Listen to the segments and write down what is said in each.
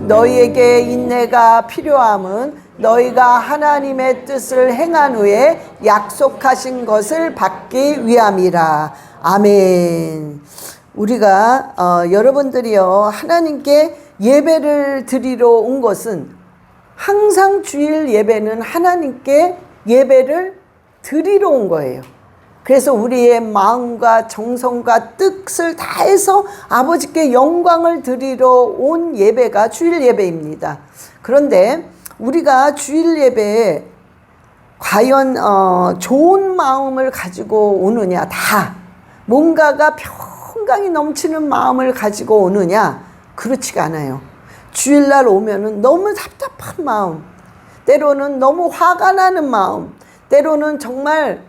너희에게 인내가 필요함은 너희가 하나님의 뜻을 행한 후에 약속하신 것을 받기 위함이라. 아멘. 우리가 여러분들이요, 하나님께 예배를 드리러 온 것은, 항상 주일 예배는 하나님께 예배를 드리러 온 거예요. 그래서 우리의 마음과 정성과 뜻을 다해서 아버지께 영광을 드리러 온 예배가 주일 예배입니다. 그런데 우리가 주일 예배에 과연 좋은 마음을 가지고 오느냐, 다 뭔가가 평강이 넘치는 마음을 가지고 오느냐, 그렇지가 않아요. 주일날 오면은 너무 답답한 마음, 때로는 너무 화가 나는 마음, 때로는 정말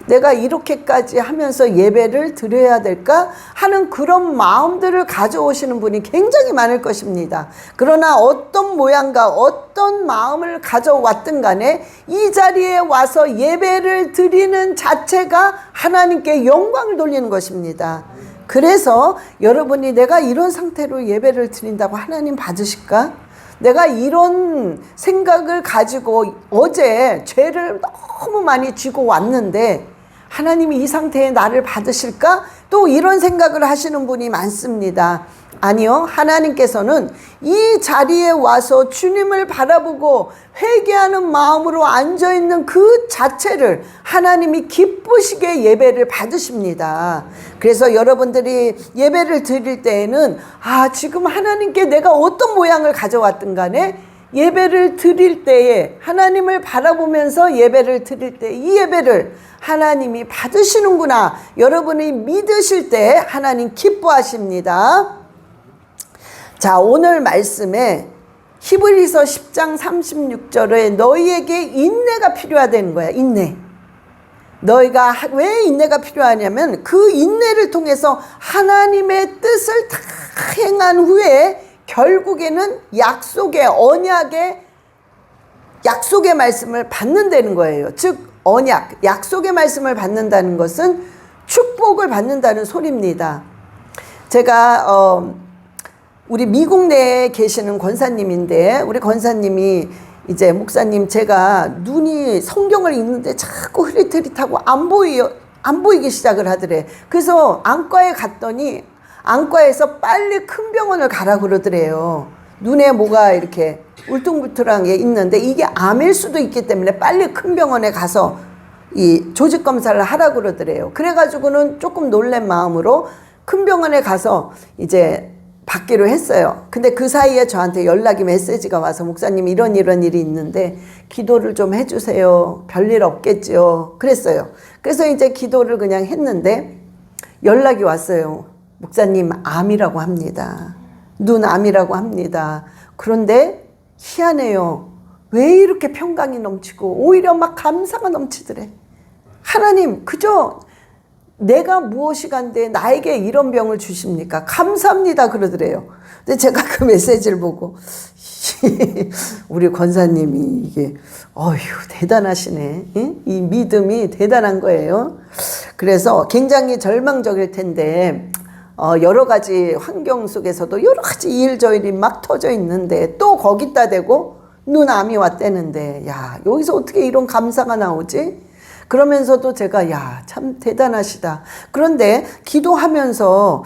내가 이렇게까지 하면서 예배를 드려야 될까 하는 그런 마음들을 가져오시는 분이 굉장히 많을 것입니다. 그러나 어떤 모양과 어떤 마음을 가져왔든 간에 이 자리에 와서 예배를 드리는 자체가 하나님께 영광을 돌리는 것입니다. 그래서 여러분이 내가 이런 상태로 예배를 드린다고 하나님 받으실까? 내가 이런 생각을 가지고 어제 죄를 너무 많이 지고 왔는데 하나님이 이 상태에 나를 받으실까? 또 이런 생각을 하시는 분이 많습니다. 아니요, 하나님께서는 이 자리에 와서 주님을 바라보고 회개하는 마음으로 앉아있는 그 자체를 하나님이 기쁘시게 예배를 받으십니다. 그래서 여러분들이 예배를 드릴 때에는 지금 하나님께 내가 어떤 모양을 가져왔든 간에 예배를 드릴 때에 하나님을 바라보면서 예배를 드릴 때 이 예배를 하나님이 받으시는구나, 여러분이 믿으실 때 하나님 기뻐하십니다. 자, 오늘 말씀에 히브리서 10장 36절에 너희에게 인내가 필요하다는 거야. 인내. 너희가 왜 인내가 필요하냐면 그 인내를 통해서 하나님의 뜻을 다 행한 후에 결국에는 약속의 언약의 약속의 말씀을 받는다는 거예요. 즉 언약, 약속의 말씀을 받는다는 것은 축복을 받는다는 소리입니다. 제가 우리 미국 내에 계시는 권사님인데, 우리 권사님이 이제 목사님, 제가 눈이 성경을 읽는데 자꾸 흐릿흐릿하고 안 보이기 시작을 하더래. 그래서 안과에 갔더니 안과에서 빨리 큰 병원을 가라 그러더래요. 눈에 뭐가 이렇게 울퉁불퉁한 게 있는데 이게 암일 수도 있기 때문에 빨리 큰 병원에 가서 이 조직 검사를 하라 그러더래요. 그래가지고는 조금 놀란 마음으로 큰 병원에 가서 이제 받기로 했어요. 근데 그 사이에 저한테 연락이 메시지가 와서 목사님 이런 일이 있는데 기도를 좀 해주세요. 별일 없겠죠. 그랬어요. 그래서 이제 기도를 그냥 했는데 연락이 왔어요. 목사님 암이라고 합니다. 눈암이라고 합니다. 그런데 희한해요. 왜 이렇게 평강이 넘치고 오히려 막 감사가 넘치더래. 하나님, 그저 내가 무엇이간데 나에게 이런 병을 주십니까? 감사합니다 그러더래요. 근데 제가 그 메시지를 보고 우리 권사님이 이게 대단하시네. 이 믿음이 대단한 거예요. 그래서 굉장히 절망적일 텐데 여러 가지 환경 속에서도 여러 가지 일저일이 막 터져 있는데 또 거기다 대고 눈암이 왔다는데 여기서 어떻게 이런 감사가 나오지? 그러면서도 제가 참 대단하시다. 그런데 기도하면서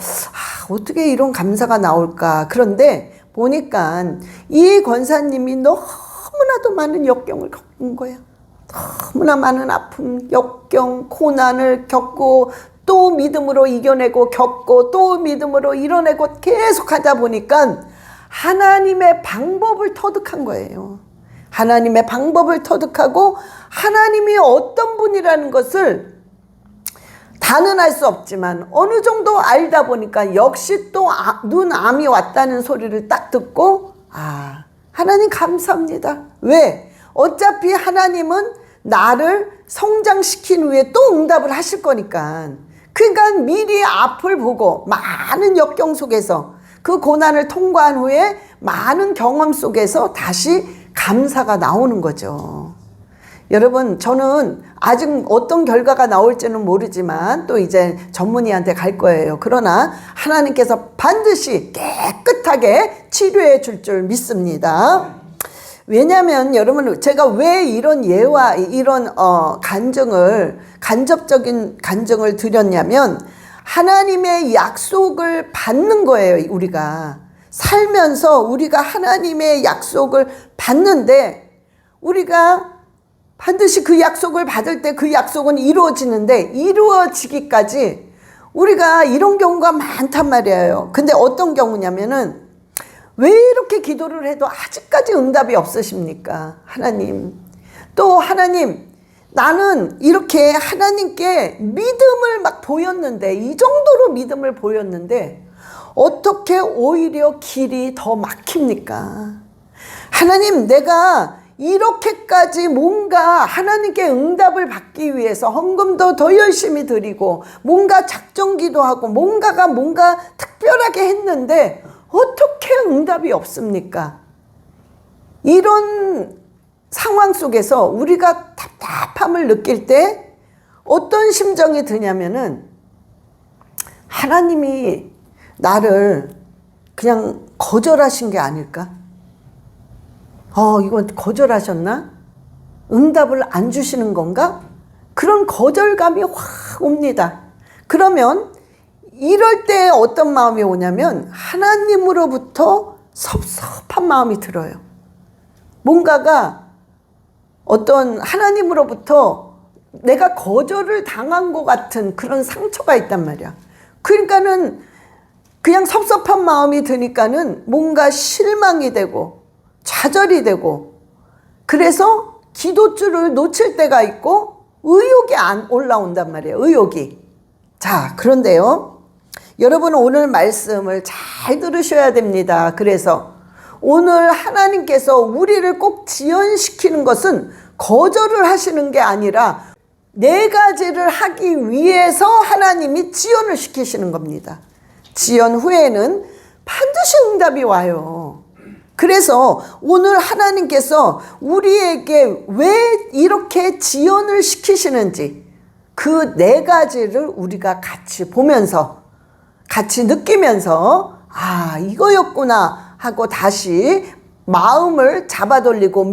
어떻게 이런 감사가 나올까? 그런데 보니까 이 권사님이 너무나도 많은 역경을 겪은 거예요. 너무나 많은 아픔, 역경, 고난을 겪고 또 믿음으로 이겨내고 겪고 또 믿음으로 이뤄내고 계속 하다 보니까 하나님의 방법을 터득한 거예요. 하나님의 방법을 터득하고 하나님이 어떤 분이라는 것을 다는 알 수 없지만 어느 정도 알다 보니까 역시 또 눈암이 왔다는 소리를 딱 듣고 하나님 감사합니다. 왜? 어차피 하나님은 나를 성장시킨 후에 또 응답을 하실 거니까. 그러니까 미리 앞을 보고 많은 역경 속에서 그 고난을 통과한 후에 많은 경험 속에서 다시 감사가 나오는 거죠. 여러분, 저는 아직 어떤 결과가 나올지는 모르지만 또 이제 전문의한테 갈 거예요. 그러나 하나님께서 반드시 깨끗하게 치료해 줄 줄 믿습니다. 왜냐하면 여러분, 제가 왜 이런 예와 이런 간접적인 간증을 드렸냐면, 하나님의 약속을 받는 거예요. 우리가 살면서 우리가 하나님의 약속을 받는데, 우리가 반드시 그 약속을 받을 때 그 약속은 이루어지는데, 이루어지기까지 우리가 이런 경우가 많단 말이에요. 근데 어떤 경우냐면은, 왜 이렇게 기도를 해도 아직까지 응답이 없으십니까? 하나님. 또 하나님, 나는 이렇게 하나님께 믿음을 막 보였는데, 이 정도로 믿음을 보였는데 어떻게 오히려 길이 더 막힙니까? 하나님, 내가 이렇게까지 뭔가 하나님께 응답을 받기 위해서 헌금도 더 열심히 드리고 뭔가 작정기도 하고 뭔가 특별하게 했는데 어떻게 응답이 없습니까? 이런 상황 속에서 우리가 답답함을 느낄 때 어떤 심정이 드냐면은, 하나님이 나를 그냥 거절하신 게 아닐까? 이건 거절하셨나? 응답을 안 주시는 건가? 그런 거절감이 확 옵니다. 그러면 이럴 때 어떤 마음이 오냐면, 하나님으로부터 섭섭한 마음이 들어요. 뭔가가 어떤 하나님으로부터 내가 거절을 당한 것 같은 그런 상처가 있단 말이야. 그러니까는 그냥 섭섭한 마음이 드니까는 뭔가 실망이 되고 좌절이 되고, 그래서 기도줄을 놓칠 때가 있고 의욕이 안 올라온단 말이에요. 의욕이. 자, 그런데요, 여러분, 오늘 말씀을 잘 들으셔야 됩니다. 그래서 오늘 하나님께서 우리를 꼭 지연시키는 것은 거절을 하시는 게 아니라 네 가지를 하기 위해서 하나님이 지연을 시키시는 겁니다. 지연 후에는 반드시 응답이 와요. 그래서 오늘 하나님께서 우리에게 왜 이렇게 지연을 시키시는지, 그 네 가지를 우리가 같이 보면서, 같이 느끼면서, 이거였구나 하고 다시 마음을 잡아돌리고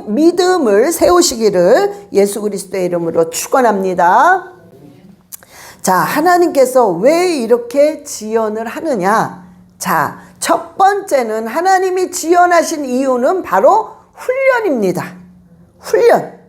믿음을 세우시기를 예수 그리스도의 이름으로 축원합니다. 자, 하나님께서 왜 이렇게 지연을 하느냐? 자, 첫 번째는 하나님이 지연하신 이유는 바로 훈련입니다. 훈련.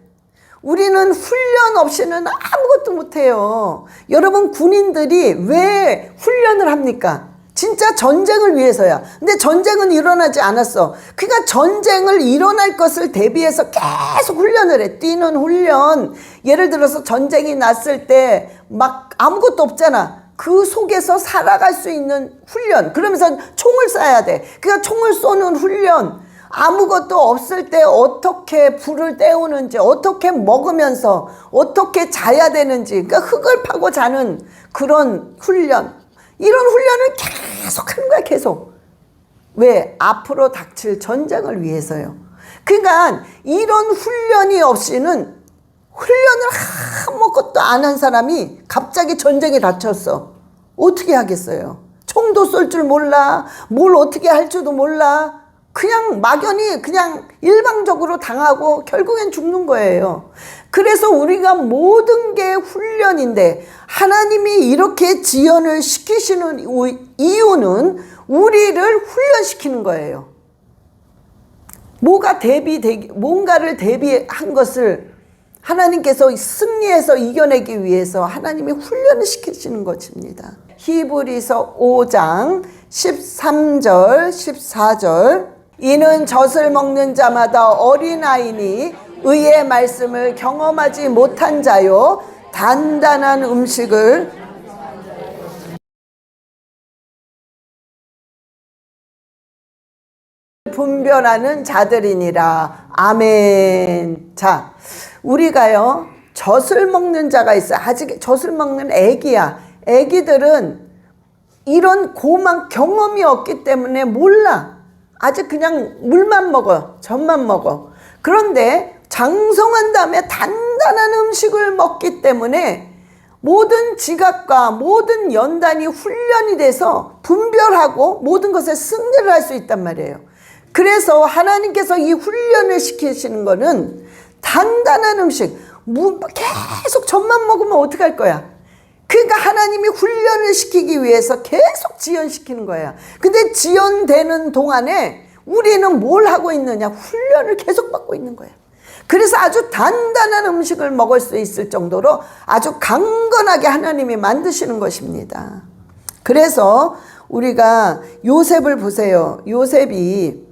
우리는 훈련 없이는 아무것도 못해요. 여러분, 군인들이 왜 훈련을 합니까? 진짜 전쟁을 위해서야. 근데 전쟁은 일어나지 않았어. 그러니까 전쟁을 일어날 것을 대비해서 계속 훈련을 해. 뛰는 훈련. 예를 들어서 전쟁이 났을 때 막 아무것도 없잖아. 그 속에서 살아갈 수 있는 훈련. 그러면서 총을 쏴야 돼. 그러니까 총을 쏘는 훈련. 아무것도 없을 때 어떻게 불을 때우는지, 어떻게 먹으면서 어떻게 자야 되는지, 그러니까 흙을 파고 자는 그런 훈련. 이런 훈련을 계속 하는 거야, 계속. 왜? 앞으로 닥칠 전쟁을 위해서요. 그러니까 이런 훈련이 없이는, 훈련을 아무것도 안 한 사람이 갑자기 전쟁에 다쳤어. 어떻게 하겠어요? 총도 쏠 줄 몰라. 뭘 어떻게 할 줄도 몰라. 그냥 막연히 그냥 일방적으로 당하고 결국엔 죽는 거예요. 그래서 우리가 모든 게 훈련인데, 하나님이 이렇게 지연을 시키시는 이유는 우리를 훈련시키는 거예요. 뭔가를 대비한 것을 하나님께서 승리해서 이겨내기 위해서 하나님이 훈련을 시키시는 것입니다. 히브리서 5장 13절 14절, 이는 젖을 먹는 자마다 어린아이니 의의 말씀을 경험하지 못한 자요, 단단한 음식을 분별하는 자들이니라. 아멘. 자, 우리가요, 젖을 먹는 자가 있어요. 아직 젖을 먹는 애기야. 애기들은 이런 고만 경험이 없기 때문에 몰라. 아직 그냥 물만 먹어. 젖만 먹어. 그런데 장성한 다음에 단단한 음식을 먹기 때문에 모든 지각과 모든 연단이 훈련이 돼서 분별하고 모든 것에 승리를 할 수 있단 말이에요. 그래서 하나님께서 이 훈련을 시키시는 거는 단단한 음식, 계속 젖만 먹으면 어떡할 거야? 그러니까 하나님이 훈련을 시키기 위해서 계속 지연시키는 거야. 근데 지연되는 동안에 우리는 뭘 하고 있느냐? 훈련을 계속 받고 있는 거야. 그래서 아주 단단한 음식을 먹을 수 있을 정도로 아주 강건하게 하나님이 만드시는 것입니다. 그래서 우리가 요셉을 보세요. 요셉이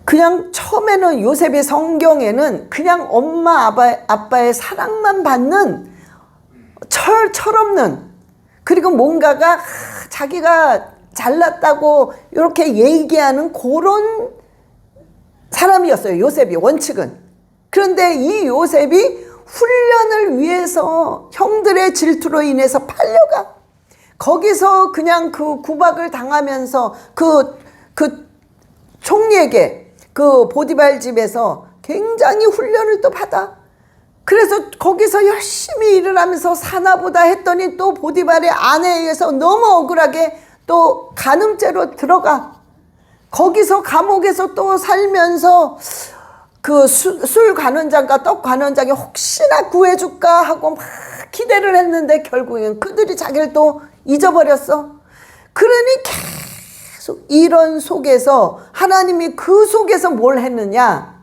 그냥 처음에는 요셉이 성경에는 그냥 엄마 아빠의 사랑만 받는 철없는, 그리고 뭔가가 자기가 잘났다고 이렇게 얘기하는 그런 사람이었어요. 요셉이 원칙은. 그런데 이 요셉이 훈련을 위해서 형들의 질투로 인해서 팔려가. 거기서 그냥 그 구박을 당하면서 그 총리에게, 그 보디발 집에서 굉장히 훈련을 또 받아. 그래서 거기서 열심히 일을 하면서 사나보다 했더니 또 보디발의 아내에 의해서 너무 억울하게 또 간음죄로 들어가. 거기서 감옥에서 또 살면서 그 술 관원장과 떡 관원장이 혹시나 구해줄까 하고 막 기대를 했는데 결국엔 그들이 자기를 또 잊어버렸어. 그러니 계속 이런 속에서 하나님이 그 속에서 뭘 했느냐?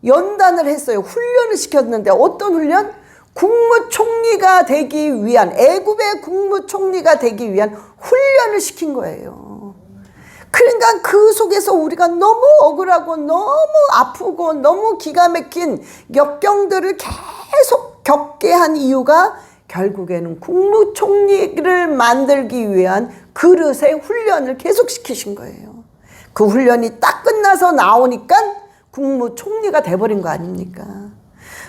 연단을 했어요. 훈련을 시켰는데 어떤 훈련? 국무총리가 되기 위한, 애굽의 국무총리가 되기 위한 훈련을 시킨 거예요. 그러니까 그 속에서 우리가 너무 억울하고 너무 아프고 너무 기가 막힌 역경들을 계속 겪게 한 이유가 결국에는 국무총리를 만들기 위한 그릇의 훈련을 계속 시키신 거예요. 그 훈련이 딱 끝나서 나오니까 국무총리가 돼버린 거 아닙니까?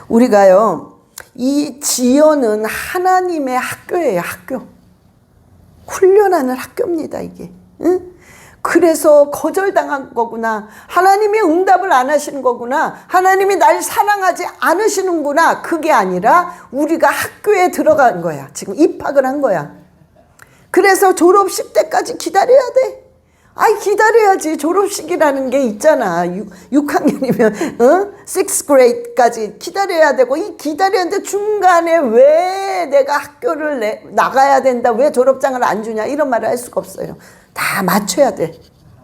우리가요, 이 지연은 하나님의 학교예요. 학교. 훈련하는 학교입니다, 이게. 응? 그래서 거절당한 거구나. 하나님이 응답을 안 하시는 거구나. 하나님이 날 사랑하지 않으시는구나. 그게 아니라 우리가 학교에 들어간 거야. 지금 입학을 한 거야. 그래서 졸업식 때까지 기다려야 돼. 아이, 기다려야지. 졸업식이라는 게 있잖아. 6학년이면 6th grade까지 기다려야 되고, 이 기다렸는데 중간에 왜 내가 학교를 나가야 된다, 왜 졸업장을 안 주냐, 이런 말을 할 수가 없어요. 다 맞춰야 돼.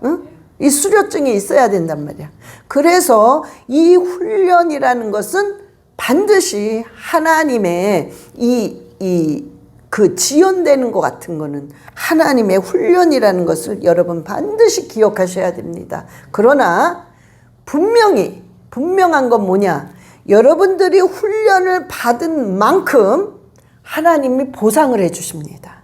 응? 이 수료증이 있어야 된단 말이야. 그래서 이 훈련이라는 것은 반드시 하나님의 그 지연되는 것 같은 거는 하나님의 훈련이라는 것을 여러분 반드시 기억하셔야 됩니다. 그러나 분명한 건 뭐냐? 여러분들이 훈련을 받은 만큼 하나님이 보상을 해 주십니다.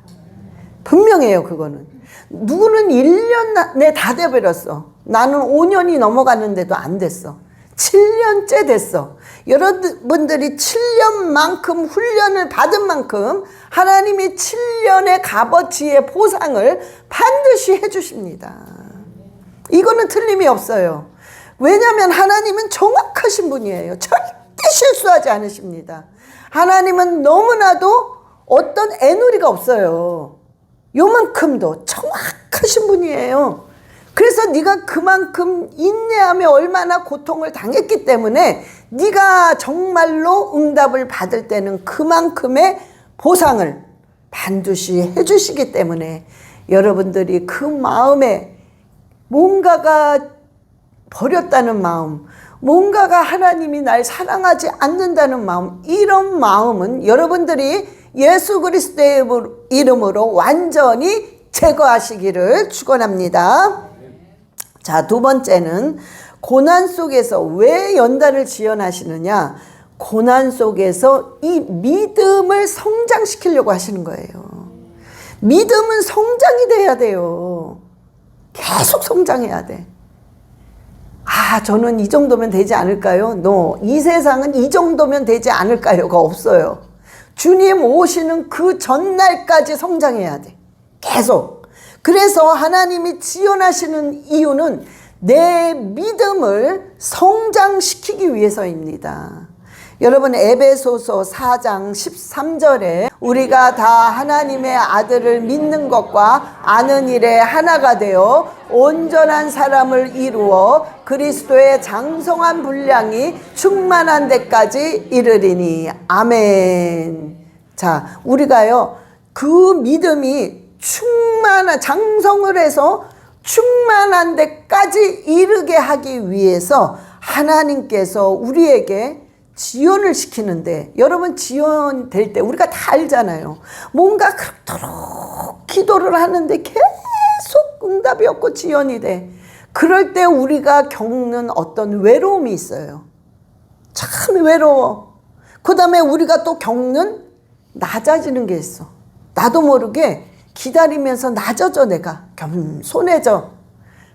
분명해요, 그거는. 누구는 1년 내 다 돼버렸어. 나는 5년이 넘어갔는데도 안 됐어. 7년째 됐어. 여러분들이 7년만큼 훈련을 받은 만큼 하나님이 7년의 값어치의 보상을 반드시 해주십니다. 이거는 틀림이 없어요. 왜냐하면 하나님은 정확하신 분이에요. 절대 실수하지 않으십니다. 하나님은 너무나도 어떤 애누리가 없어요. 요만큼도 정확하신 분이에요. 그래서 네가 그만큼 인내하며 얼마나 고통을 당했기 때문에 네가 정말로 응답을 받을 때는 그만큼의 보상을 반드시 해주시기 때문에 여러분들이 그 마음에 뭔가가 버렸다는 마음, 뭔가가 하나님이 날 사랑하지 않는다는 마음, 이런 마음은 여러분들이 예수 그리스도의 이름으로 완전히 제거하시기를 축원합니다. 자, 두 번째는 고난 속에서 왜 연단을 지연하시느냐? 고난 속에서 이 믿음을 성장시키려고 하시는 거예요. 믿음은 성장이 돼야 돼요. 계속 성장해야 돼. 아, 저는 이 정도면 되지 않을까요? 이 세상은 이 정도면 되지 않을까요가 없어요. 주님 오시는 그 전날까지 성장해야 돼. 계속. 그래서 하나님이 지원하시는 이유는 내 믿음을 성장시키기 위해서입니다. 여러분, 에베소서 4장 13절에 우리가 다 하나님의 아들을 믿는 것과 아는 일에 하나가 되어 온전한 사람을 이루어 그리스도의 장성한 분량이 충만한 데까지 이르리니. 아멘. 자, 우리가요, 그 믿음이 장성을 해서 충만한 데까지 이르게 하기 위해서 하나님께서 우리에게 지연을 시키는데, 여러분, 지연될 때 우리가 다 알잖아요. 뭔가 그토록 기도를 하는데 계속 응답이 없고 지연이 돼. 그럴 때 우리가 겪는 어떤 외로움이 있어요. 참 외로워. 그 다음에 우리가 또 겪는 낮아지는 게 있어. 나도 모르게 기다리면서 낮아져, 내가 겸손해져.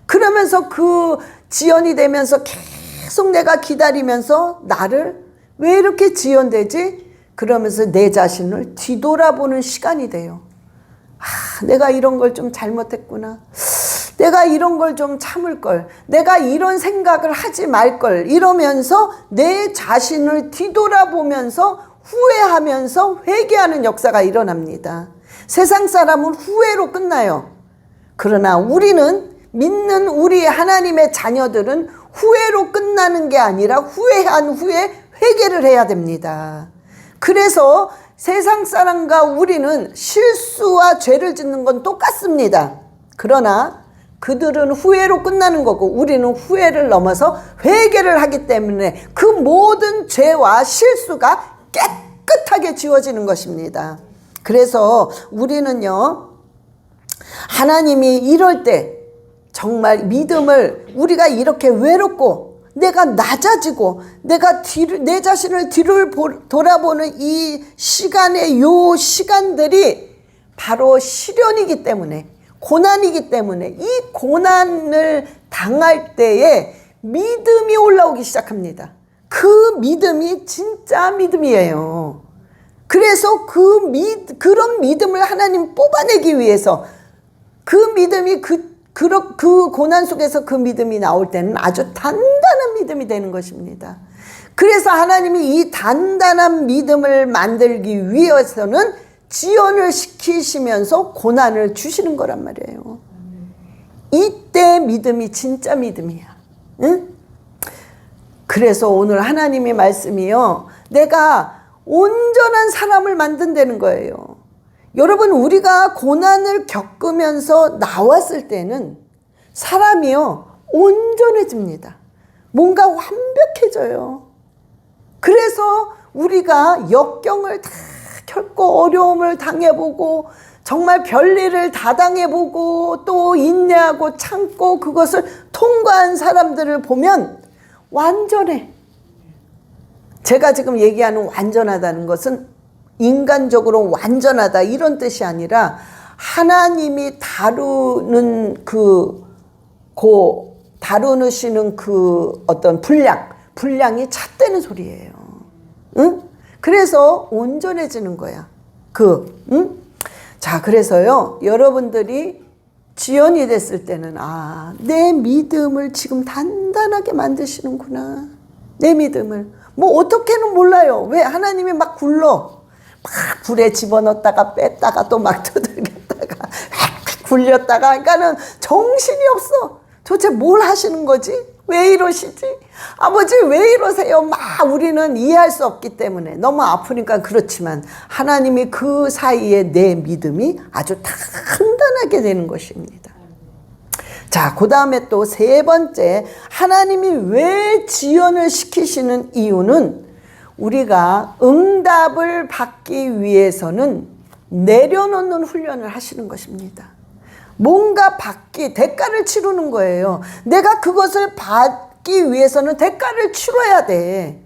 그러면서 그 지연이 되면서 계속 내가 기다리면서 나를 왜 이렇게 지연되지? 그러면서 내 자신을 뒤돌아보는 시간이 돼요. 아, 내가 이런 걸 좀 잘못했구나. 내가 이런 걸 좀 참을 걸. 내가 이런 생각을 하지 말 걸. 이러면서 내 자신을 뒤돌아보면서 후회하면서 회개하는 역사가 일어납니다. 세상 사람은 후회로 끝나요. 그러나 우리는, 믿는 우리 하나님의 자녀들은 후회로 끝나는 게 아니라 후회한 후에 회개를 해야 됩니다. 그래서 세상 사람과 우리는 실수와 죄를 짓는 건 똑같습니다. 그러나 그들은 후회로 끝나는 거고 우리는 후회를 넘어서 회개를 하기 때문에 그 모든 죄와 실수가 깨끗하게 지워지는 것입니다. 그래서 우리는요, 하나님이 이럴 때 정말 믿음을, 우리가 이렇게 외롭고 내가 낮아지고 내가 내 자신을 뒤를 돌아보는 이 시간의 요 시간들이 바로 시련이기 때문에, 고난이기 때문에, 이 고난을 당할 때에 믿음이 올라오기 시작합니다. 그 믿음이 진짜 믿음이에요. 그래서 그런 믿음을 하나님 뽑아내기 위해서, 그 믿음이 그 고난 속에서 그 믿음이 나올 때는 아주 단단한 믿음이 되는 것입니다. 그래서 하나님이 이 단단한 믿음을 만들기 위해서는 지연을 시키시면서 고난을 주시는 거란 말이에요. 이때 믿음이 진짜 믿음이야. 응? 그래서 오늘 하나님의 말씀이요, 내가 온전한 사람을 만든다는 거예요. 여러분, 우리가 고난을 겪으면서 나왔을 때는 사람이요, 온전해집니다. 뭔가 완벽해져요. 그래서 우리가 역경을 다 겪고 어려움을 당해보고 정말 별일을 다 당해보고 또 인내하고 참고 그것을 통과한 사람들을 보면 완전해. 제가 지금 얘기하는 완전하다는 것은 인간적으로 완전하다 이런 뜻이 아니라 하나님이 다루시는 그 어떤 분량이 찼다는 소리예요. 응? 그래서 온전해지는 거야. 응? 자, 그래서요, 여러분들이 지연이 됐을 때는, 아, 내 믿음을 지금 단단하게 만드시는구나. 내 믿음을. 뭐 어떻게는 몰라요. 왜? 하나님이 막 굴러. 막 불에 집어넣었다가 뺐다가 또 막 두들겼다가 굴렸다가, 그러니까는 정신이 없어. 도대체 뭘 하시는 거지? 왜 이러시지? 아버지 왜 이러세요? 막 우리는 이해할 수 없기 때문에 너무 아프니까 그렇지만 하나님이 그 사이에 내 믿음이 아주 단단하게 되는 것입니다. 자, 그 다음에 또 세 번째, 하나님이 왜 지연을 시키시는 이유는 우리가 응답을 받기 위해서는 내려놓는 훈련을 하시는 것입니다. 뭔가 대가를 치르는 거예요. 내가 그것을 받기 위해서는 대가를 치러야 돼.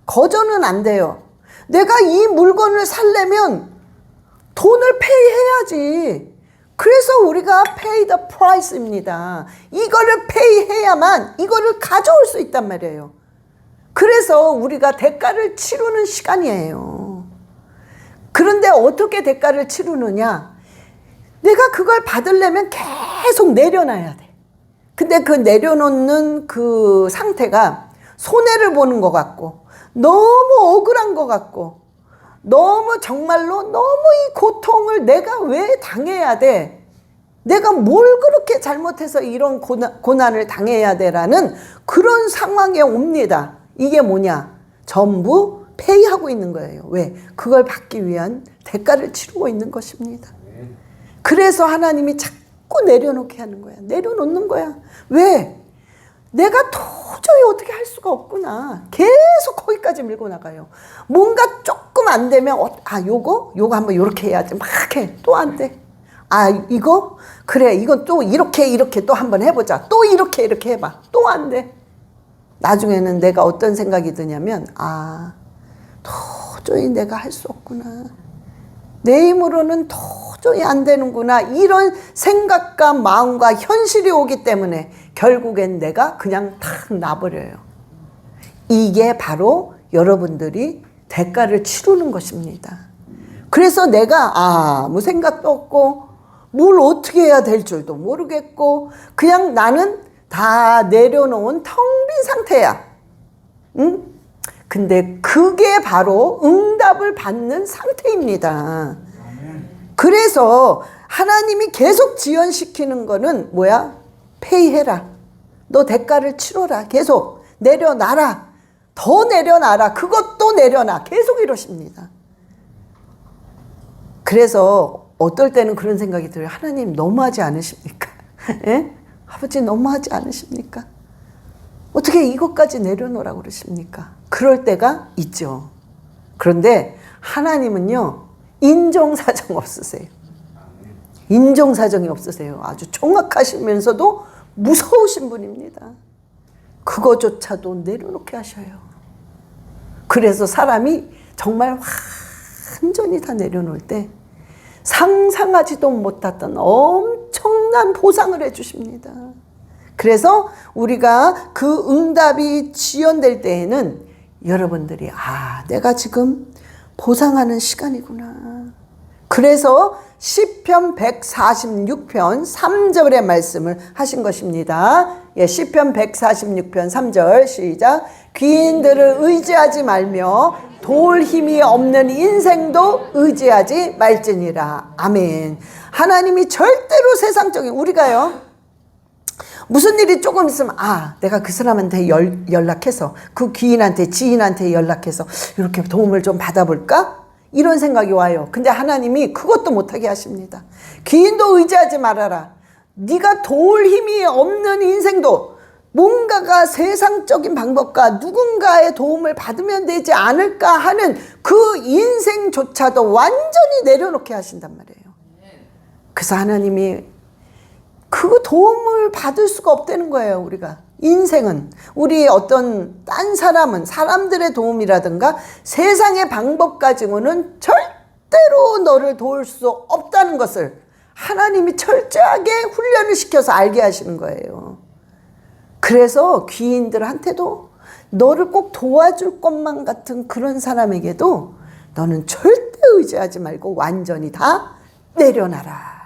거저는 안 돼요. 내가 이 물건을 살려면 돈을 페이해야지. 그래서 우리가 pay the price입니다. 이거를 페이해야만 이거를 가져올 수 있단 말이에요. 그래서 우리가 대가를 치르는 시간이에요. 그런데 어떻게 대가를 치르느냐? 내가 그걸 받으려면 계속 내려놔야 돼. 근데 그 내려놓는 그 상태가 손해를 보는 것 같고 너무 억울한 것 같고 너무 정말로 너무 이 고통을 내가 왜 당해야 돼? 내가 뭘 그렇게 잘못해서 이런 고난을 당해야 돼라는 그런 상황에 옵니다. 이게 뭐냐? 전부 페이하고 있는 거예요. 왜? 그걸 받기 위한 대가를 치르고 있는 것입니다. 그래서 하나님이 자꾸 내려놓게 하는 거야. 내려놓는 거야. 왜? 내가 도저히 어떻게 할 수가 없구나. 계속 거기까지 밀고 나가요. 뭔가 조금 안 되면 요거 한번 요렇게 해야지. 막 해. 또 안 돼. 이거? 그래, 이건 또 이렇게 또 한번 해보자. 또 이렇게 해봐. 또 안 돼. 나중에는 내가 어떤 생각이 드냐면 도저히 내가 할 수 없구나. 내 힘으로는 도저히 안 되는구나. 이런 생각과 마음과 현실이 오기 때문에 결국엔 내가 그냥 탁 놔버려요. 이게 바로 여러분들이 대가를 치르는 것입니다. 그래서 내가 아무 생각도 없고 뭘 어떻게 해야 될 줄도 모르겠고 그냥 나는 다 내려놓은 텅 빈 상태야. 응? 근데 그게 바로 응답을 받는 상태입니다. 그래서 하나님이 계속 지연시키는 거는 뭐야? 페이해라. 너 대가를 치러라. 계속 내려놔라. 더 내려놔라. 그것도 내려놔. 계속 이러십니다. 그래서 어떨 때는 그런 생각이 들어요. 하나님 너무하지 않으십니까? 예? 아버지 너무하지 않으십니까? 어떻게 이것까지 내려놓으라고 그러십니까? 그럴 때가 있죠. 그런데 하나님은요, 인정사정 없으세요. 인정사정이 없으세요. 아주 정확하시면서도 무서우신 분입니다. 그거조차도 내려놓게 하셔요. 그래서 사람이 정말 완전히 다 내려놓을 때 상상하지도 못했던 엄청난 보상을 해주십니다. 그래서 우리가 그 응답이 지연될 때에는 여러분들이 내가 지금 보상하는 시간이구나. 그래서 시편 146편 3절의 말씀을 하신 것입니다. 시편 146편 3절 시작. 귀인들을 의지하지 말며 도울 힘이 없는 인생도 의지하지 말지니라. 아멘. 하나님이 절대로 세상적인 우리가요. 무슨 일이 조금 있으면 내가 그 사람한테 연락해서 그 귀인한테 지인한테 연락해서 이렇게 도움을 좀 받아볼까? 이런 생각이 와요. 근데 하나님이 그것도 못하게 하십니다. 귀인도 의지하지 말아라. 네가 도울 힘이 없는 인생도 뭔가가 세상적인 방법과 누군가의 도움을 받으면 되지 않을까 하는 그 인생조차도 완전히 내려놓게 하신단 말이에요. 그래서 하나님이 그 도움을 받을 수가 없다는 거예요. 우리가 인생은 우리 어떤 딴 사람들의 도움이라든가 세상의 방법 가지고는 절대로 너를 도울 수 없다는 것을 하나님이 철저하게 훈련을 시켜서 알게 하시는 거예요. 그래서 귀인들한테도 너를 꼭 도와줄 것만 같은 그런 사람에게도 너는 절대 의지하지 말고 완전히 다 내려놔라.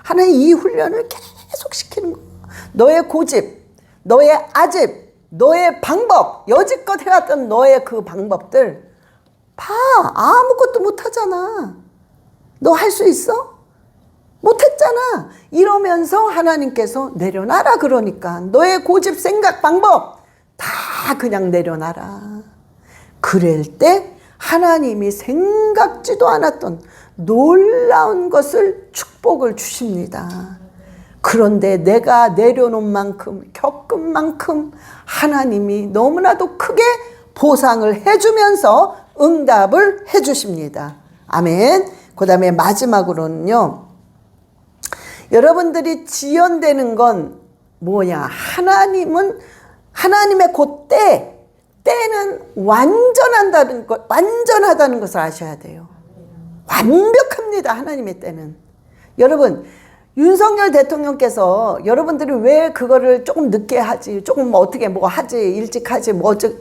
하나님 이 훈련을 계속 시키는 거예요. 너의 고집, 너의 아집, 너의 방법, 여지껏 해왔던 너의 그 방법들 아무것도 못하잖아. 너 할 수 있어? 못했잖아. 이러면서 하나님께서 내려놔라 그러니까 너의 고집, 생각, 방법 다 그냥 내려놔라. 그럴 때 하나님이 생각지도 않았던 놀라운 것을 축복을 주십니다. 그런데 내가 내려놓은 만큼 겪은 만큼 하나님이 너무나도 크게 보상을 해주면서 응답을 해주십니다. 아멘. 그 다음에 마지막으로는요. 여러분들이 지연되는 건 뭐냐? 하나님의 그 때는 완전하다는 것을 아셔야 돼요. 완벽합니다. 하나님의 때는. 여러분, 윤석열 대통령께서 여러분들이 왜 그거를 조금 늦게 하지, 조금 어떻게 뭐 하지, 일찍 하지,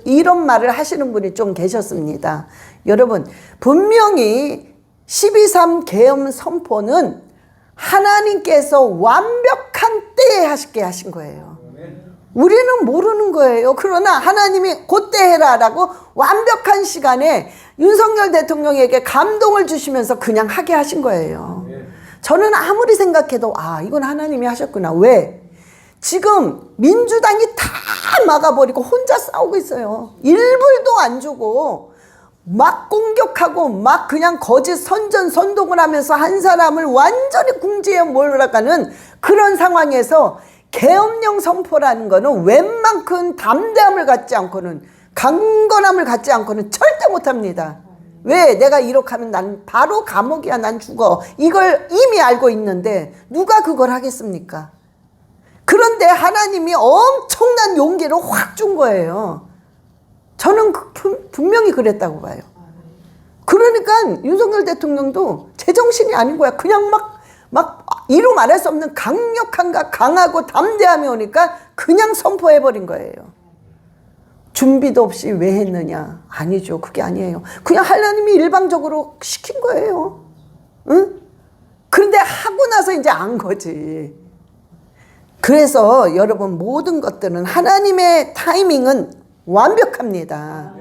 이런 말을 하시는 분이 좀 계셨습니다. 여러분, 분명히 12.3 계엄 선포는 하나님께서 완벽한 때에 하시게 하신 거예요. 우리는 모르는 거예요. 그러나 하나님이 그때 해라라고 완벽한 시간에 윤석열 대통령에게 감동을 주시면서 그냥 하게 하신 거예요. 저는 아무리 생각해도 이건 하나님이 하셨구나. 왜? 지금 민주당이 다 막아버리고 혼자 싸우고 있어요. 1불도 안 주고 막 공격하고 막 그냥 거짓 선전선동을 하면서 한 사람을 완전히 궁지에 몰아가는 그런 상황에서 계엄령 선포라는 거는 웬만큼 담대함을 갖지 않고는, 강건함을 갖지 않고는 절대 못합니다. 왜? 내가 이렇게 하면 난 바로 감옥이야, 난 죽어. 이걸 이미 알고 있는데 누가 그걸 하겠습니까? 그런데 하나님이 엄청난 용기를 확 준 거예요. 저는 분명히 그랬다고 봐요. 그러니까 윤석열 대통령도 제정신이 아닌 거야. 그냥 막 이루 말할 수 없는 강하고 담대함이 오니까 그냥 선포해버린 거예요. 준비도 없이 왜 했느냐? 아니죠. 그게 아니에요. 그냥 하나님이 일방적으로 시킨 거예요. 응? 그런데 하고 나서 이제 안 거지. 그래서 여러분, 모든 것들은 하나님의 타이밍은 완벽합니다.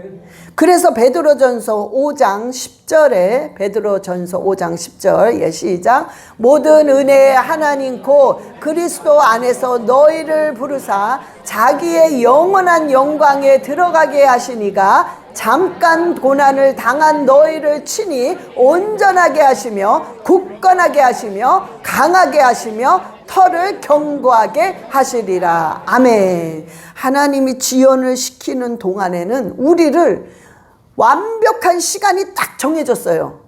그래서 베드로전서 5장 10절에 베드로전서 5장 10절 시작. 모든 은혜의 하나님 곧 그리스도 안에서 너희를 부르사 자기의 영원한 영광에 들어가게 하시니가 잠깐 고난을 당한 너희를 친히 온전하게 하시며 굳건하게 하시며 강하게 하시며 터를 견고하게 하시리라. 아멘. 하나님이 지연을 시키는 동안에는 우리를 완벽한 시간이 딱 정해졌어요.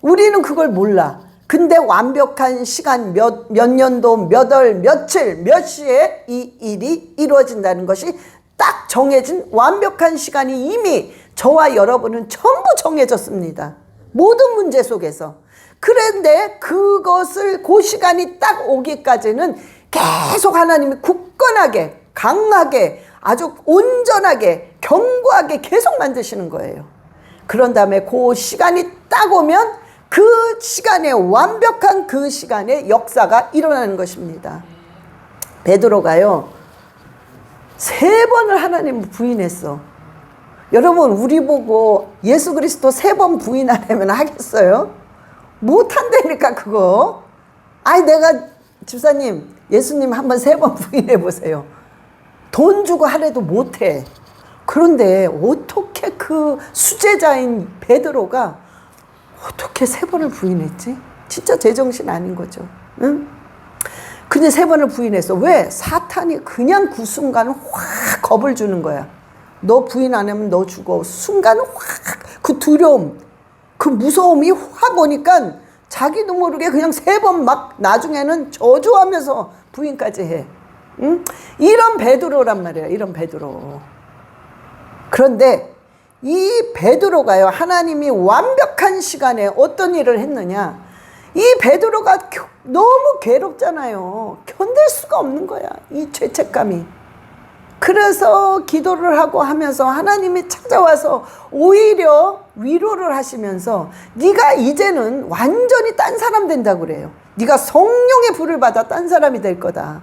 우리는 그걸 몰라. 근데 완벽한 시간 몇 년도, 몇 월, 며칠, 몇 시에 이 일이 이루어진다는 것이 딱 정해진 완벽한 시간이 이미 저와 여러분은 전부 정해졌습니다. 모든 문제 속에서. 그런데 그것을 그 시간이 딱 오기까지는 계속 하나님이 굳건하게, 강하게, 아주 온전하게, 견고하게 계속 만드시는 거예요. 그런 다음에 그 시간이 딱 오면 그 시간에, 완벽한 그 시간에 역사가 일어나는 것입니다. 베드로가요 3번을 하나님을 부인했어. 여러분, 우리 보고 예수 그리스도 3번 부인하려면 하겠어요? 못한다니까 그거. 내가 집사님, 예수님 한번 3번 부인해 보세요. 돈 주고 하래도 못해. 그런데 어떻게 그 수제자인 베드로가 어떻게 3번을 부인했지? 진짜 제정신 아닌 거죠. 응? 근데 3번을 부인했어. 왜? 사탄이 그냥 그 순간 확 겁을 주는 거야. 너 부인 안 하면 너 죽어. 순간 확 그 두려움, 그 무서움이 확 오니까 자기도 모르게 그냥 3번 막 나중에는 저주하면서 부인까지 해. 응? 이런 베드로란 말이야. 이런 베드로. 그런데 이 베드로가요, 하나님이 완벽한 시간에 어떤 일을 했느냐. 이 베드로가 너무 괴롭잖아요. 견딜 수가 없는 거야, 이 죄책감이. 그래서 기도를 하고 하면서 하나님이 찾아와서 오히려 위로를 하시면서 네가 이제는 완전히 딴 사람 된다고 그래요. 네가 성령의 불을 받아 딴 사람이 될 거다.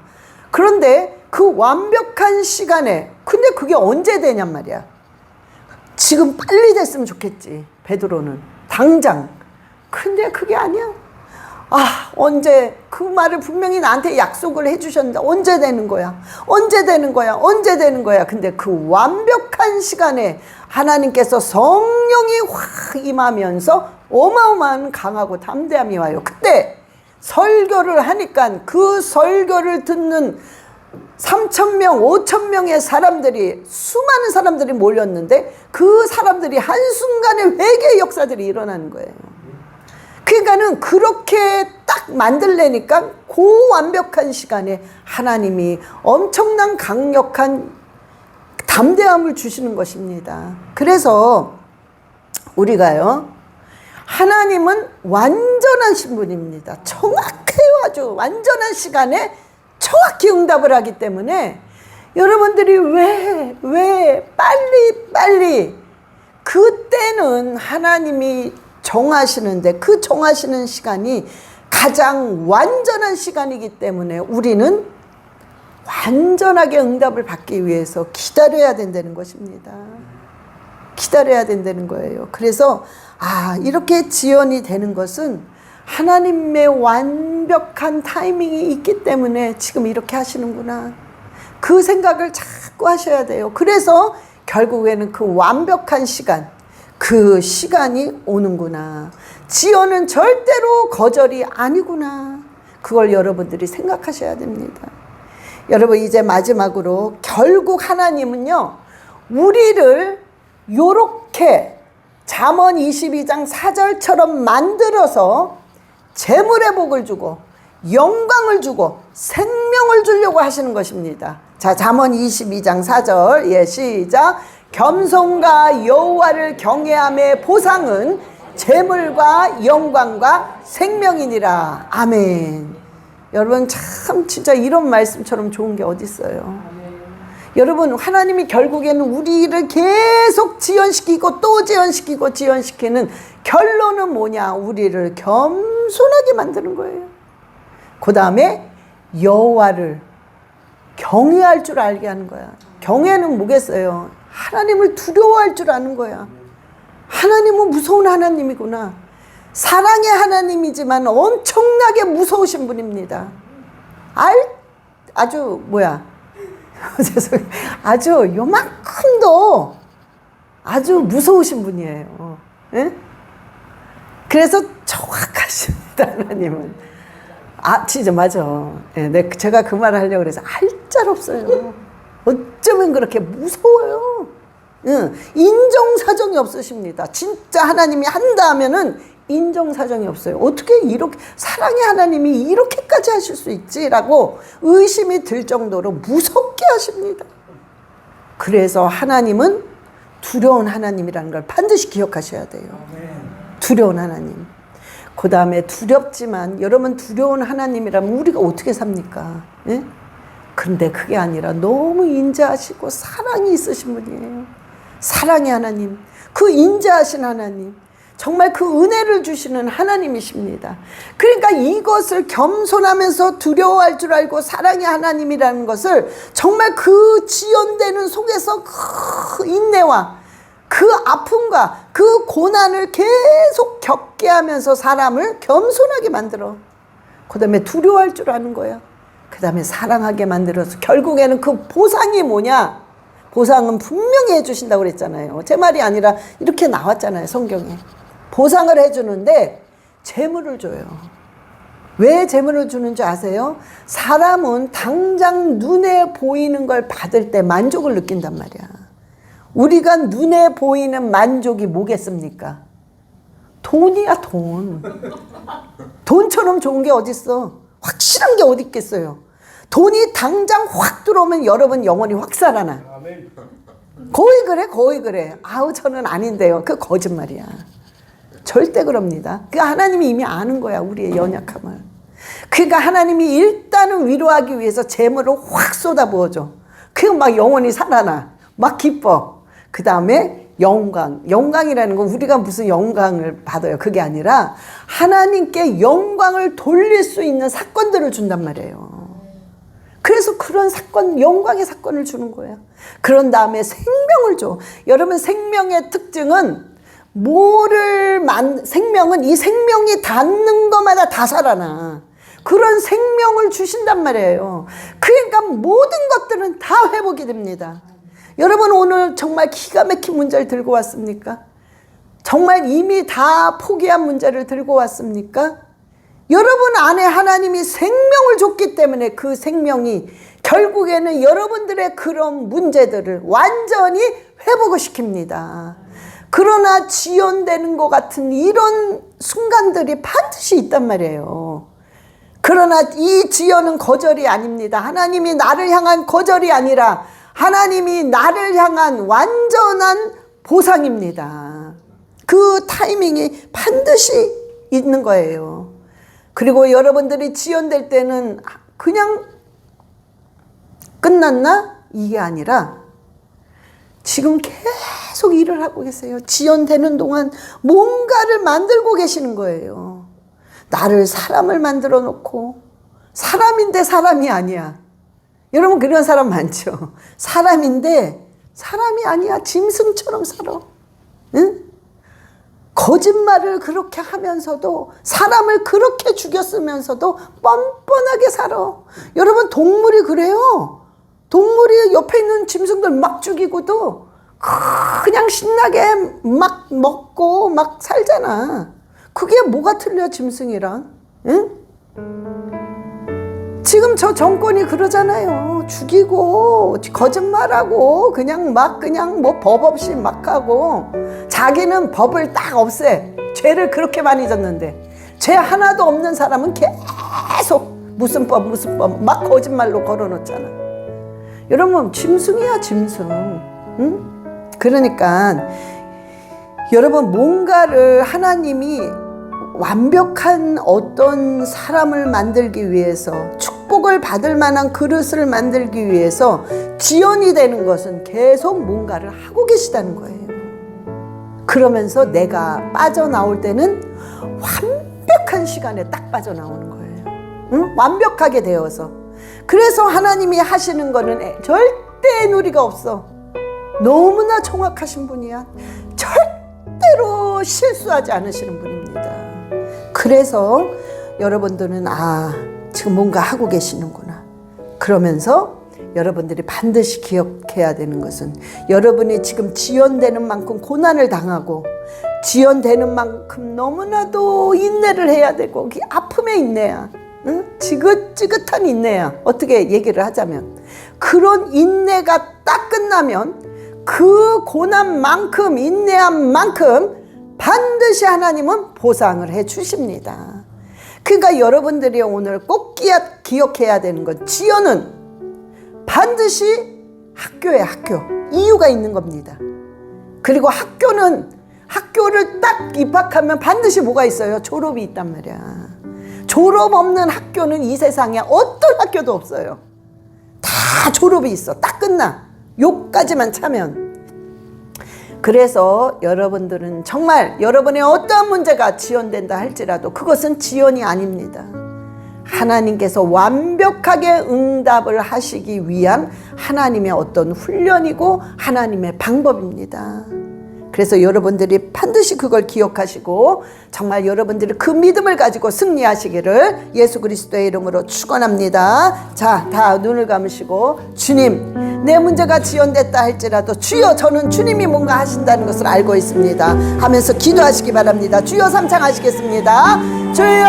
그런데 그 완벽한 시간에, 근데 그게 언제 되냔 말이야. 지금 빨리 됐으면 좋겠지, 베드로는. 당장. 근데 그게 아니야. 언제, 그 말을 분명히 나한테 약속을 해주셨는데 언제 되는 거야? 언제 되는 거야? 언제 되는 거야? 근데 그 완벽한 시간에 하나님께서 성령이 확 임하면서 어마어마한 강하고 담대함이 와요. 그때 설교를 하니까 그 설교를 듣는 3,000명, 5,000명의 사람들이, 수많은 사람들이 몰렸는데 그 사람들이 한순간에 회개의 역사들이 일어나는 거예요. 그러니까는 그렇게 딱 만들려니까 그 완벽한 시간에 하나님이 엄청난 강력한 담대함을 주시는 것입니다. 그래서 우리가요, 하나님은 완전하신 분입니다. 정확해요. 아주 완전한 시간에 정확히 응답을 하기 때문에 여러분들이 왜 빨리 그때는 하나님이 정하시는데 그 정하시는 시간이 가장 완전한 시간이기 때문에 우리는 완전하게 응답을 받기 위해서 기다려야 된다는 것입니다. 기다려야 된다는 거예요. 그래서 이렇게 지연이 되는 것은 하나님의 완벽한 타이밍이 있기 때문에 지금 이렇게 하시는구나. 그 생각을 자꾸 하셔야 돼요. 그래서 결국에는 그 완벽한 시간, 그 시간이 오는구나. 지연은 절대로 거절이 아니구나. 그걸 여러분들이 생각하셔야 됩니다. 여러분, 이제 마지막으로 결국 하나님은요, 우리를 요렇게 잠언 22장 4절처럼 만들어서 재물의 복을 주고 영광을 주고 생명을 주려고 하시는 것입니다. 자, 잠언 22장 4절, 시작. 겸손과 여호와를 경외함의 보상은 재물과 영광과 생명이니라. 아멘. 여러분, 참 진짜 이런 말씀처럼 좋은 게 어디 있어요. 여러분, 하나님이 결국에는 우리를 계속 지연시키고 또 지연시키고 지연시키는 결론은 뭐냐? 우리를 겸손하게 만드는 거예요. 그 다음에 여호와를 경외할 줄 알게 하는 거야. 경외는 뭐겠어요? 하나님을 두려워할 줄 아는 거야. 하나님은 무서운 하나님이구나. 사랑의 하나님이지만 엄청나게 무서우신 분입니다. 아주 요만큼도 아주 무서우신 분이에요. 예? 그래서 정확하십니다, 하나님은. 진짜 맞아. 예, 제가 그 말을 하려고 그래서 알짤없어요. 어쩌면 그렇게 무서워요. 인정사정이 없으십니다. 진짜 하나님이 한다 하면은 인정사정이 없어요. 어떻게 이렇게 사랑의 하나님이 이렇게까지 하실 수 있지라고 의심이 들 정도로 무섭게 하십니다. 그래서 하나님은 두려운 하나님이라는 걸 반드시 기억하셔야 돼요. 두려운 하나님. 그 다음에 두렵지만, 여러분, 두려운 하나님이라면 우리가 어떻게 삽니까? 예? 근데 그게 아니라 너무 인자하시고 사랑이 있으신 분이에요. 사랑의 하나님, 그 인자하신 하나님, 정말 그 은혜를 주시는 하나님이십니다. 그러니까 이것을 겸손하면서 두려워할 줄 알고 사랑의 하나님이라는 것을 정말 그 지연되는 속에서 그 인내와 그 아픔과 그 고난을 계속 겪게 하면서 사람을 겸손하게 만들어. 그 다음에 두려워할 줄 아는 거야. 그 다음에 사랑하게 만들어서 결국에는 그 보상이 뭐냐? 보상은 분명히 해주신다고 그랬잖아요. 제 말이 아니라 이렇게 나왔잖아요, 성경에. 보상을 해주는데 재물을 줘요. 왜 재물을 주는지 아세요? 사람은 당장 눈에 보이는 걸 받을 때 만족을 느낀단 말이야. 우리가 눈에 보이는 만족이 뭐겠습니까? 돈이야, 돈. 돈처럼 좋은 게 어딨어? 확실한 게 어디 있겠어요? 돈이 당장 확 들어오면 여러분 영혼이 확 살아나. 거의 그래, 거의 그래. 저는 아닌데요. 그 거짓말이야. 절대 그럽니다. 그 하나님이 이미 아는 거야, 우리의 연약함을. 그러니까 하나님이 일단은 위로하기 위해서 재물을 확 쏟아부어줘. 그럼 막 영혼이 살아나. 막 기뻐. 그 다음에 영광이라는 건 우리가 무슨 영광을 받아요. 그게 아니라 하나님께 영광을 돌릴 수 있는 사건들을 준단 말이에요. 그래서 그런 사건, 영광의 사건을 주는 거예요. 그런 다음에 생명을 줘. 여러분, 생명의 특징은 생명은 이 생명이 닿는 것마다 다 살아나. 그런 생명을 주신단 말이에요. 그러니까 모든 것들은 다 회복이 됩니다. 여러분, 오늘 정말 기가 막힌 문제를 들고 왔습니까? 정말 이미 다 포기한 문제를 들고 왔습니까? 여러분 안에 하나님이 생명을 줬기 때문에 그 생명이 결국에는 여러분들의 그런 문제들을 완전히 회복을 시킵니다. 그러나 지연되는 것 같은 이런 순간들이 반드시 있단 말이에요. 그러나 이 지연은 거절이 아닙니다. 하나님이 나를 향한 거절이 아니라 하나님이 나를 향한 완전한 보상입니다. 그 타이밍이 반드시 있는 거예요. 그리고 여러분들이 지연될 때는 그냥 끝났나? 이게 아니라 지금 계속 일을 하고 계세요. 지연되는 동안 뭔가를 만들고 계시는 거예요. 나를 사람을 만들어 놓고, 사람인데 사람이 아니야. 여러분 그런 사람 많죠. 사람인데 사람이 아니야. 짐승처럼 살아. 응? 거짓말을 그렇게 하면서도 사람을 그렇게 죽였으면서도 뻔뻔하게 살아. 여러분 동물이 그래요. 동물이 옆에 있는 짐승들 막 죽이고도 그냥 신나게 막 먹고 막 살잖아. 그게 뭐가 틀려 짐승이랑? 응? 지금 저 정권이 그러잖아요. 죽이고 거짓말하고 그냥 뭐 법 없이 막 하고 자기는 법을 딱 없애. 죄를 그렇게 많이 졌는데 죄 하나도 없는 사람은 계속 무슨 법 막 거짓말로 걸어놓잖아. 여러분 짐승이야 짐승. 응? 그러니까 여러분 뭔가를 하나님이 완벽한 어떤 사람을 만들기 위해서 축복을 받을 만한 그릇을 만들기 위해서 지연이 되는 것은 계속 뭔가를 하고 계시다는 거예요. 그러면서 내가 빠져나올 때는 완벽한 시간에 딱 빠져나오는 거예요. 응? 완벽하게 되어서. 그래서 하나님이 하시는 거는 절대 누리가 없어. 너무나 정확하신 분이야. 절대로 실수하지 않으시는 분입니다. 그래서 여러분들은 지금 뭔가 하고 계시는구나. 그러면서 여러분들이 반드시 기억해야 되는 것은 여러분이 지금 지연되는 만큼 고난을 당하고 지연되는 만큼 너무나도 인내를 해야 되고 그 아픔의 인내야. 응? 지긋지긋한 인내야. 어떻게 얘기를 하자면 그런 인내가 딱 끝나면 그 고난만큼 인내한 만큼 반드시 하나님은 보상을 해 주십니다. 그러니까 여러분들이 오늘 꼭 기억해야 되는 건 지연은 반드시 학교에 학교 이유가 있는 겁니다. 그리고 학교를 딱 입학하면 반드시 뭐가 있어요? 졸업이 있단 말이야. 졸업 없는 학교는 이 세상에 어떤 학교도 없어요. 다 졸업이 있어. 딱 끝나. 요까지만 차면. 그래서 여러분들은 정말 여러분의 어떠한 문제가 지연된다 할지라도 그것은 지연이 아닙니다. 하나님께서 완벽하게 응답을 하시기 위한 하나님의 어떤 훈련이고 하나님의 방법입니다. 그래서 여러분들이 반드시 그걸 기억하시고 정말 여러분들이 그 믿음을 가지고 승리하시기를 예수 그리스도의 이름으로 축원합니다. 자, 다 눈을 감으시고 주님, 내 문제가 지연됐다 할지라도 주여 저는 주님이 뭔가 하신다는 것을 알고 있습니다 하면서 기도하시기 바랍니다. 주여 삼창하시겠습니다. 주여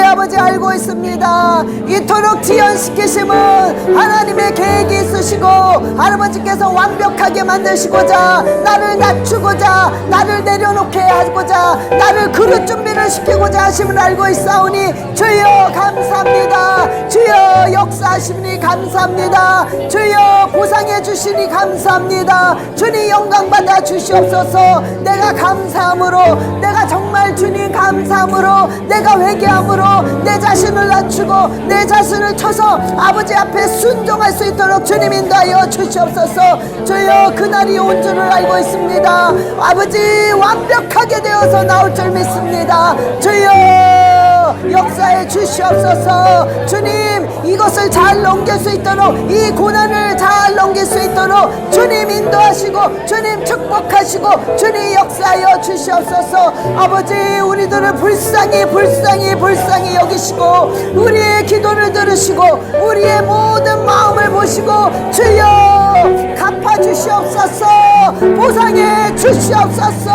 아버지 알고 있습니다. 이토록 지연시키심은 하나님의 계획이 있으시고 할아버지께서 완벽하게 만드시고자 나를 낮추고자 나를 내려놓게 하고자 나를 그릇 준비를 시키고자 하심을 알고 있사오니 주여 감사합니다. 주여 역사하시니 감사합니다. 주여 보상해 주시니 감사합니다. 주님 영광 받아 주시옵소서. 내가 감사함으로 내가 정말 주님 감사함으로 내가 회개함으로 내 자신을 낮추고 내 자신을 쳐서 아버지 앞에 순종할 수 있도록 주님 인도하여 주시옵소서. 주여 그날이 온 줄을 알고 있습니다. 아버지 완벽하게 되어서 나올 줄 믿습니다. 주여 역사해 주시옵소서. 주님 이것을 잘 넘길 수 있도록 이 고난을 잘 넘길 수 있도록 주님 인도하시고 주님 축복하시고 주님 역사하여 주시옵소서. 아버지 우리들을 불쌍히 여기시고 우리의 기도를 들으시고 우리의 모든 마음을 보시고 주여 갚아주시옵소서. 보상해 주시옵소서.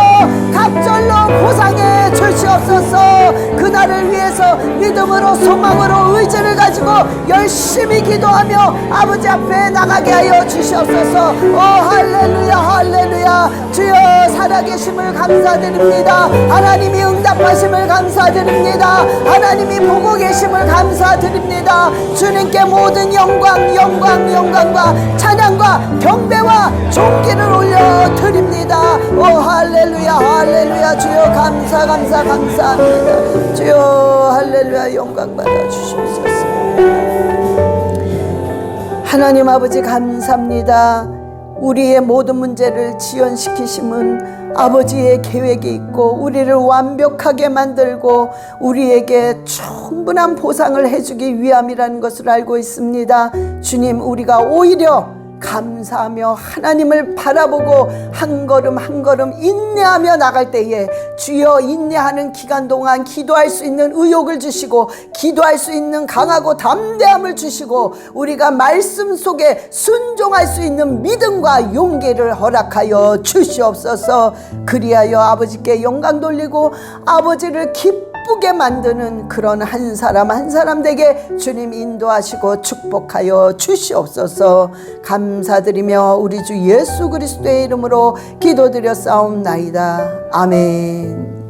갑절로 보상해 주시옵소서. 그날을 위해서 믿음으로 소망으로 의지를 가지고 열심히 기도하며 아버지 앞에 나가게 하여 주시옵소서. 할렐루야 할렐루야. 주여 살아계심을 감사드립니다. 하나님이 응답하심을 감사드립니다. 하나님이 보고 계심을 감사드립니다. 주님께 모든 영광과 찬양과 경배와 존귀를 올려드립니다. 할렐루야 할렐루야. 주여 감사합니다. 주여 할렐루야 영광 받아 주시옵소서. 하나님 아버지 감사합니다. 우리의 모든 문제를 지연시키심은 아버지의 계획이 있고 우리를 완벽하게 만들고 우리에게 충분한 보상을 해주기 위함이라는 것을 알고 있습니다. 주님, 우리가 오히려 감사하며 하나님을 바라보고 한 걸음 한 걸음 인내하며 나갈 때에 주여 인내하는 기간 동안 기도할 수 있는 의욕을 주시고 기도할 수 있는 강하고 담대함을 주시고 우리가 말씀 속에 순종할 수 있는 믿음과 용기를 허락하여 주시옵소서. 그리하여 아버지께 영광 돌리고 아버지를 기쁘게 만드는 그런 한 사람 한 사람 되게 주님 인도하시고 축복하여 주시옵소서. 감사드리며 우리 주 예수 그리스도의 이름으로 기도드려 싸움나이다. 아멘.